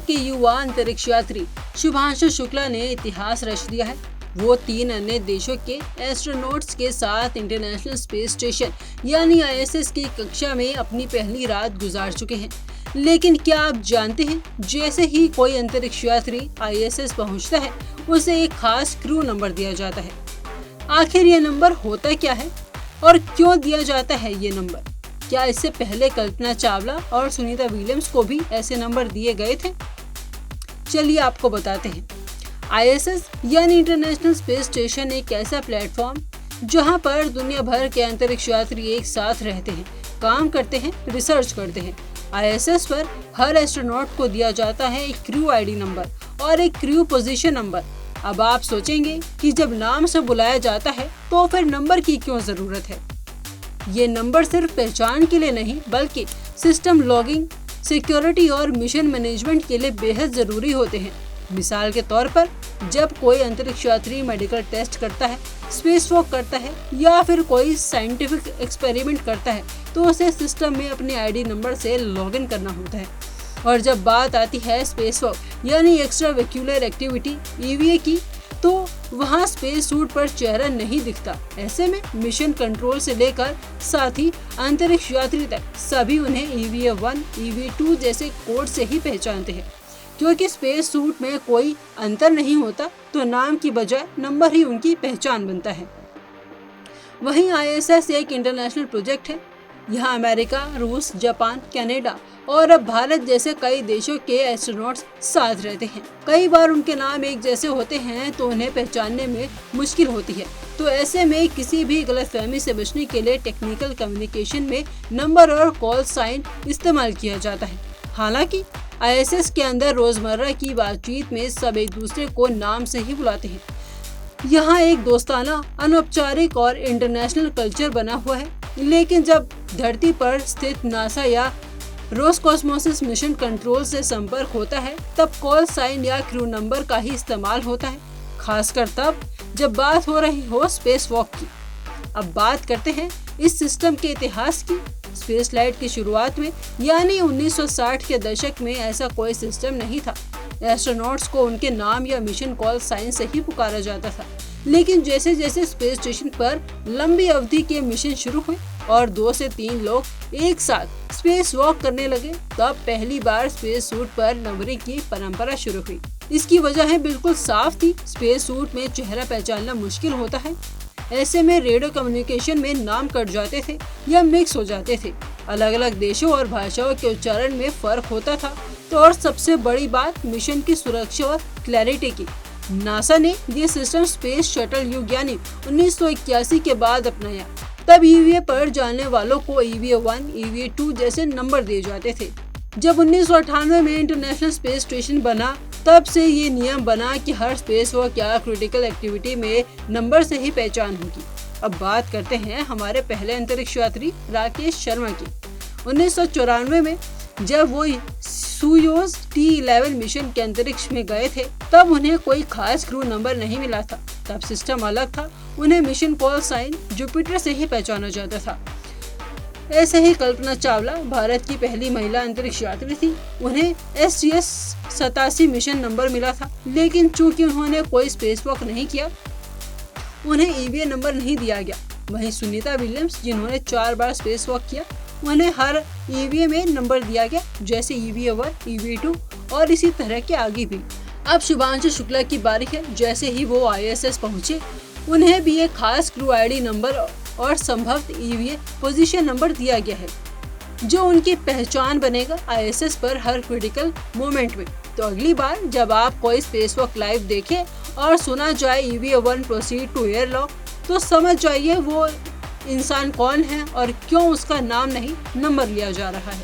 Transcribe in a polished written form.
भारत के युवा अंतरिक्ष यात्री शुभांशु शुक्ला ने इतिहास रच दिया है। वो 3 अन्य देशों के एस्ट्रोनॉट्स के साथ इंटरनेशनल स्पेस स्टेशन यानी ISS की कक्षा में अपनी पहली रात गुजार चुके हैं। लेकिन क्या आप जानते हैं, जैसे ही कोई अंतरिक्ष यात्री ISS पहुंचता है, उसे एक खास क्रू नंबर दिया जाता है। आखिर ये नंबर होता क्या है और क्यों दिया जाता है ये नंबर? क्या इससे पहले कल्पना चावला और सुनीता विलियम्स को भी ऐसे नंबर दिए गए थे? चलिए आपको बताते हैं। ISS यानी इंटरनेशनल स्पेस स्टेशन एक ऐसा प्लेटफॉर्म जहां पर दुनिया भर के अंतरिक्ष यात्री एक साथ रहते हैं, काम करते हैं, रिसर्च करते हैं। ISS पर हर एस्ट्रोनॉट को दिया जाता है एक क्रू ID नंबर और एक क्रू पोजीशन नंबर। अब आप सोचेंगे कि जब नाम से बुलाया जाता है तो फिर नंबर की क्यों जरूरत है? ये नंबर सिर्फ पहचान के लिए नहीं, बल्कि सिस्टम लॉगिंग, सिक्योरिटी और मिशन मैनेजमेंट के लिए बेहद जरूरी होते हैं। मिसाल के तौर पर, जब कोई अंतरिक्ष यात्री मेडिकल टेस्ट करता है, स्पेस वॉक करता है या फिर कोई साइंटिफिक एक्सपेरिमेंट करता है, तो उसे सिस्टम में अपने ID नंबर से लॉगिन करना होता है। और जब बात आती है स्पेस वॉक यानी एक्स्ट्रा वेक्यूलर एक्टिविटी EVA की, तो वहाँ स्पेस सूट पर चेहरा नहीं दिखता। ऐसे में मिशन कंट्रोल से लेकर साथ ही अंतरिक्ष यात्री तक सभी उन्हें EVA1, EVA2 जैसे कोड से ही पहचानते हैं। क्योंकि स्पेस सूट में कोई अंतर नहीं होता, तो नाम की बजाय नंबर ही उनकी पहचान बनता है। वहीं ISS एक इंटरनेशनल प्रोजेक्ट है। यहाँ अमेरिका, रूस, जापान, कनाडा और अब भारत जैसे कई देशों के एस्ट्रोनॉट्स साथ रहते हैं। कई बार उनके नाम एक जैसे होते हैं तो उन्हें पहचानने में मुश्किल होती है। तो ऐसे में किसी भी गलतफहमी से बचने के लिए टेक्निकल कम्युनिकेशन में नंबर और कॉल साइन इस्तेमाल किया जाता है। हालांकि ISS के अंदर रोजमर्रा की बातचीत में सब एक दूसरे को नाम से ही बुलाते हैं। यहाँ एक दोस्ताना, अनौपचारिक और इंटरनेशनल कल्चर बना हुआ है। लेकिन जब धरती पर स्थित नासा या रोसकॉस्मोसिस मिशन कंट्रोल से संपर्क होता है, तब कॉल साइन या क्रू नंबर का ही इस्तेमाल होता है, खासकर तब जब बात हो रही हो स्पेस वॉक की। अब बात करते हैं इस सिस्टम के इतिहास की। स्पेस फ्लाइट की शुरुआत में यानी 1960 के दशक में ऐसा कोई सिस्टम नहीं था। एस्ट्रोनॉट्स को उनके नाम या मिशन कॉल साइन से ही पुकारा जाता था। लेकिन जैसे जैसे स्पेस स्टेशन पर लंबी अवधि के मिशन शुरू हुए और 2 से 3 लोग एक साथ स्पेस वॉक करने लगे, तब पहली बार स्पेस सूट पर नंबरिंग की परंपरा शुरू हुई। इसकी वजह बिल्कुल साफ थी, स्पेस सूट में चेहरा पहचानना मुश्किल होता है। ऐसे में रेडियो कम्युनिकेशन में नाम कट जाते थे या मिक्स हो जाते थे। अलग अलग देशों और भाषाओं के उच्चारण में फर्क होता था। तो और सबसे बड़ी बात मिशन की सुरक्षा और क्लैरिटी की। नासा ने ये सिस्टम स्पेस शटल युग यानी 1981 के बाद अपनाया। तब EVA पर जाने वालों को EVA1, EVA2 जैसे नंबर दिए जाते थे। जब 1998 में इंटरनेशनल स्पेस स्टेशन बना, तब से ये नियम बना कि हर स्पेस वॉक या क्रिटिकल एक्टिविटी में नंबर से ही पहचान होगी। अब बात करते हैं हमारे पहले अंतरिक्ष यात्री राकेश शर्मा की। 1994 में जब वो सोयूज़ T11 मिशन के अंतरिक्ष में गए थे, तब उन्हें कोई खास क्रू नंबर नहीं मिला था। तब सिस्टम अलग था, उन्हें मिशन कॉल साइन जुपिटर से ही पहचाना जाता था। ऐसे ही कल्पना चावला भारत की पहली महिला अंतरिक्ष यात्री थी। उन्हें STS-87 मिशन नंबर मिला था, लेकिन चूंकि उन्होंने कोई स्पेस वॉक नहीं किया, उन्हें EVA नंबर नहीं दिया गया। वहीं सुनीता विलियम्स, जिन्होंने 4 बार स्पेस वॉक किया, उन्हें हर EVA में नंबर दिया गया, जैसे EVA1, EVA2 और इसी तरह के आगे भी। अब शुभांशु शुक्ला की बारी है। जैसे ही वो ISS पहुंचे, उन्हें भी एक खास क्रू ID नंबर और संभवत EVA पोजीशन नंबर दिया गया है, जो उनकी पहचान बनेगा ISS पर हर क्रिटिकल मोमेंट में। तो अगली बार जब आप कोई स्पेस वॉक लाइव देखें और सुना जाए EVA1 proceed to air lock, तो समझ जाइए वो इंसान कौन है और क्यों उसका नाम नहीं नंबर लिया जा रहा है।